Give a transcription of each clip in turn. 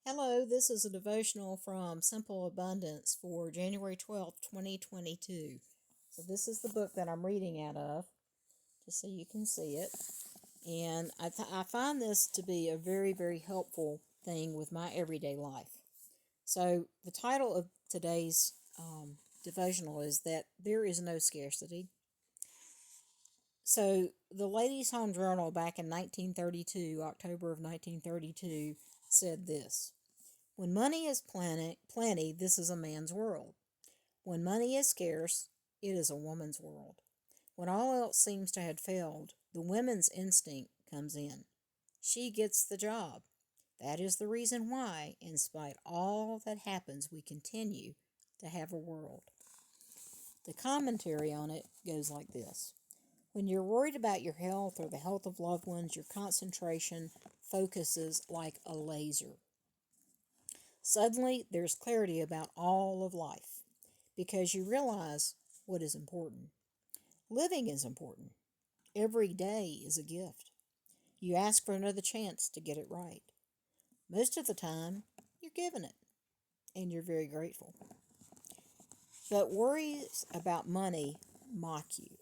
Hello, this is a devotional from Simple Abundance for January 12th, 2022. So, this is the book that I'm reading out of, just so you can see it. And I find this to be a very, very helpful thing with my everyday life. So, the title of today's devotional is that there is no scarcity. So, the Ladies' Home Journal back in 1932, October of 1932, said this. When money is plenty, this is a man's world. When money is scarce, it is a woman's world. When all else seems to have failed, the women's instinct comes in. She gets the job. That is the reason why, in spite of all that happens, we continue to have a world. The commentary on it goes like this. When you're worried about your health or the health of loved ones, your concentration focuses like a laser. Suddenly, there's clarity about all of life because you realize what is important. Living is important. Every day is a gift. You ask for another chance to get it right. Most of the time, you're given it, and you're very grateful. But worries about money mock you.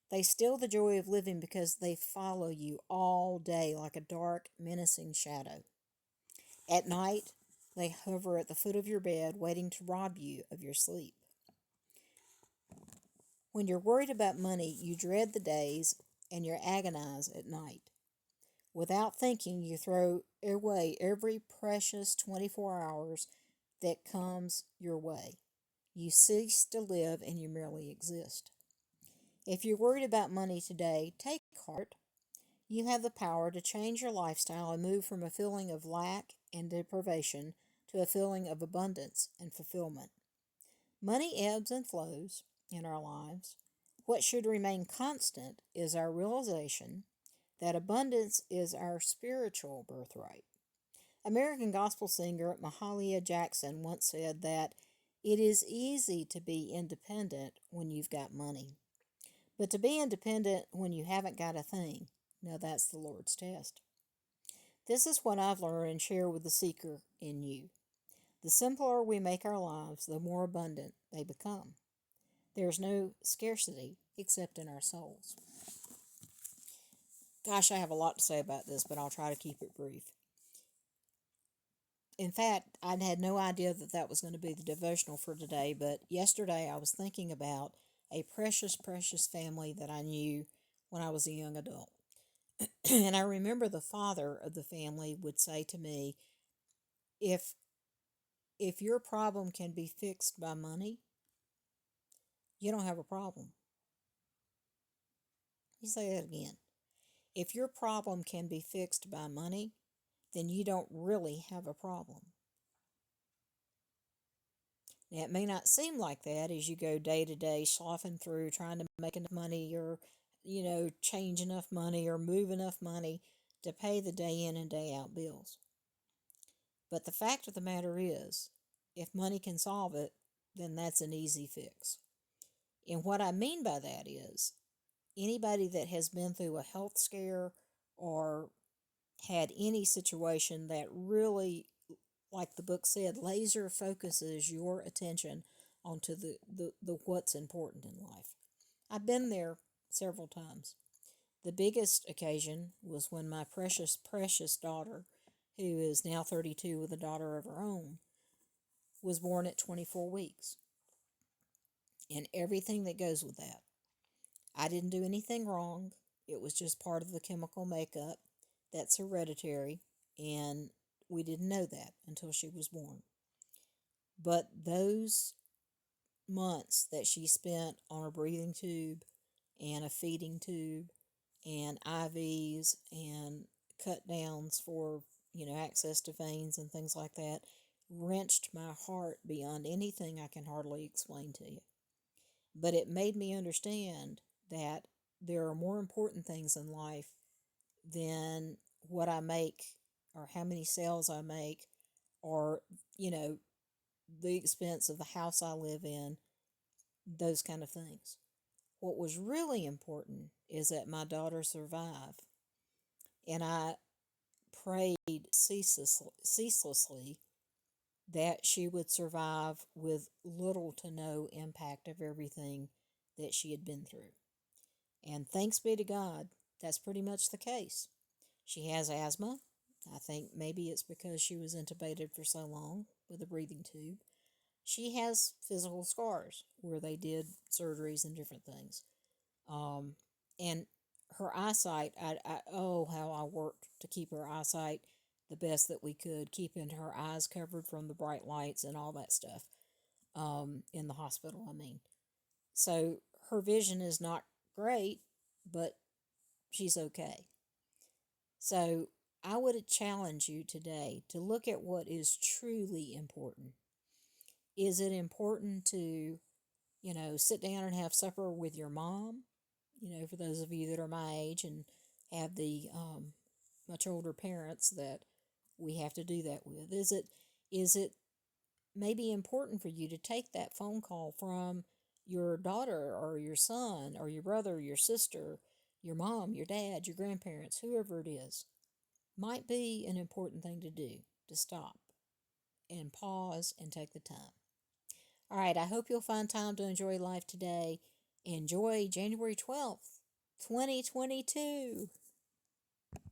They steal the joy of living because they follow you all day like a dark, menacing shadow. At night, they hover at the foot of your bed, waiting to rob you of your sleep. When you're worried about money, you dread the days and you agonize at night. Without thinking, you throw away every precious 24 hours that comes your way. You cease to live and you merely exist. If you're worried about money today, take heart. You have the power to change your lifestyle and move from a feeling of lack and deprivation to a feeling of abundance and fulfillment. Money ebbs and flows in our lives. What should remain constant is our realization that abundance is our spiritual birthright. American gospel singer Mahalia Jackson once said that it is easy to be independent when you've got money, but to be independent when you haven't got a thing, now that's the Lord's test. This is what I've learned and share with the seeker in you. The simpler we make our lives, the more abundant they become. There is no scarcity except in our souls. Gosh, I have a lot to say about this, but I'll try to keep it brief. In fact, I had no idea that that was going to be the devotional for today, but yesterday I was thinking about a precious, precious family that I knew when I was a young adult. And I remember the father of the family would say to me, if your problem can be fixed by money, you don't have a problem. Let me say that again. If your problem can be fixed by money, then you don't really have a problem. Now, it may not seem like that as you go day to day, sloughing through, trying to make enough money or, change enough money or move enough money to pay the day in and day out bills. But the fact of the matter is, if money can solve it, then that's an easy fix. And what I mean by that is, anybody that has been through a health scare or had any situation that really, like the book said, laser focuses your attention onto the what's important in life. I've been there several times. The biggest occasion was when my precious, precious daughter, who is now 32 with a daughter of her own, was born at 24 weeks. And everything that goes with that. I didn't do anything wrong. It was just part of the chemical makeup that's hereditary, and we didn't know that until she was born. But those months that she spent on a breathing tube and a feeding tube and IVs and cut downs for, access to veins and things like that wrenched my heart beyond anything I can hardly explain to you. But it made me understand that there are more important things in life than what I make or how many sales I make or, the expense of the house I live in, those kind of things. What was really important is that my daughter survive. And I prayed ceaselessly that she would survive with little to no impact of everything that she had been through. And thanks be to God, that's pretty much the case. She has asthma. I think maybe it's because she was intubated for so long with a breathing tube. She has physical scars where they did surgeries and different things. And her eyesight, oh, how I worked to keep her eyesight the best that we could, keeping her eyes covered from the bright lights and all that stuff in the hospital, I mean. So her vision is not great, but she's okay. So I would challenge you today to look at what is truly important. Is it important to, sit down and have supper with your mom? For those of you that are my age and have the much older parents that we have to do that with. Is it maybe important for you to take that phone call from your daughter or your son or your brother, your sister, your mom, your dad, your grandparents, whoever it is? Might be an important thing to do, to stop and pause and take the time. All right, I hope you'll find time to enjoy life today. Enjoy January 12th, 2022.